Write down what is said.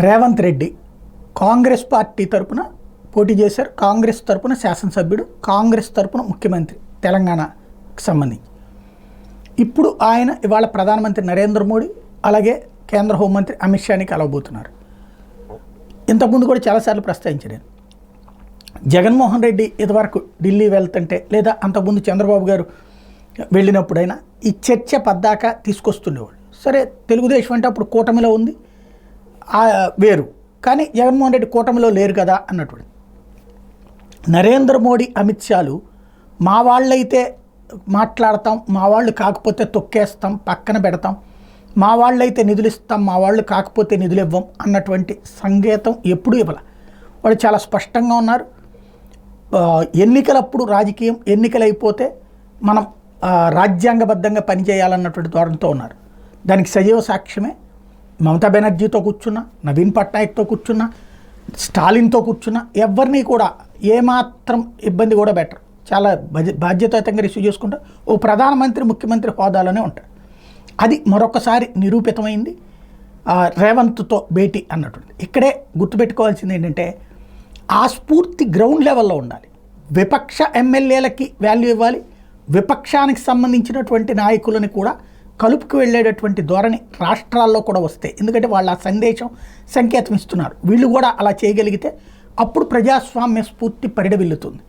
Revanth Reddy Congress party తరపున పోటీ చేశారు. కాంగ్రెస్ తరపున శాసనసభ్యుడు, కాంగ్రెస్ తరపున ముఖ్యమంత్రి తెలంగాణకు సంబంధించి. ఇప్పుడు ఆయన ఇవాళ ప్రధానమంత్రి నరేంద్ర మోడీ అలాగే కేంద్ర హోంమంత్రి అమిత్ షాని కలవబోతున్నారు. ఇంతకుముందు కూడా చాలాసార్లు ప్రస్తావించారు. జగన్మోహన్ రెడ్డి ఇదివరకు ఢిల్లీ వెళ్తుంటే లేదా అంతకుముందు చంద్రబాబు గారు వెళ్ళినప్పుడైనా ఈ చర్చ పద్దాక తీసుకొస్తుండేవాళ్ళు. సరే, తెలుగుదేశం అంటే అప్పుడు కూటమిలో ఉంది వేరు, కానీ జగన్మోహన్ రెడ్డి కూటమిలో లేరు కదా అన్నటువంటి. నరేంద్ర మోడీ అమిత్ షాలు మా వాళ్ళైతే మాట్లాడతాం, మా వాళ్ళు కాకపోతే తొక్కేస్తాం, పక్కన పెడతాం, మా వాళ్ళైతే నిధులు ఇస్తాం, మా వాళ్ళు కాకపోతే నిధులు ఇవ్వం అన్నటువంటి సంకేతం ఎప్పుడూ ఇవ్వాల. వాళ్ళు చాలా స్పష్టంగా ఉన్నారు. ఎన్నికలప్పుడు రాజకీయం, ఎన్నికలు అయిపోతే మనం రాజ్యాంగబద్ధంగా పనిచేయాలన్నటువంటి ధోరణితో ఉన్నారు. దానికి సజీవ సాక్ష్యమే మమతా బెనర్జీతో కూర్చున్నా, నవీన్ పట్నాయక్తో కూర్చున్నా, స్టాలిన్తో కూర్చున్నా, ఎవరిని కూడా ఏమాత్రం ఇబ్బంది కూడా పెట్టరు. చాలా బాధ్యతాయుతంగా రిసీవ్ చేసుకుంటారు. ఓ ప్రధానమంత్రి ముఖ్యమంత్రి హోదాలోనే ఉంటారు. అది మరొకసారి నిరూపితమైంది రేవంత్తో భేటీ అన్నటువంటి. ఇక్కడే గుర్తుపెట్టుకోవాల్సింది ఏంటంటే ఆ స్ఫూర్తి గ్రౌండ్ లెవెల్లో ఉండాలి. విపక్ష ఎమ్మెల్యేలకి వాల్యూ ఇవ్వాలి, విపక్షానికి సంబంధించినటువంటి నాయకులని కూడా కలుపుకు వెళ్ళేటటువంటి ధోరణి రాష్ట్రాల్లో కూడా వస్తాయి. ఎందుకంటే వాళ్ళు ఆ సంకేతం ఇస్తున్నారు. వీళ్ళు కూడా అలా చేయగలిగితే అప్పుడు ప్రజాస్వామ్య స్ఫూర్తి పరిడవిల్లుతుంది.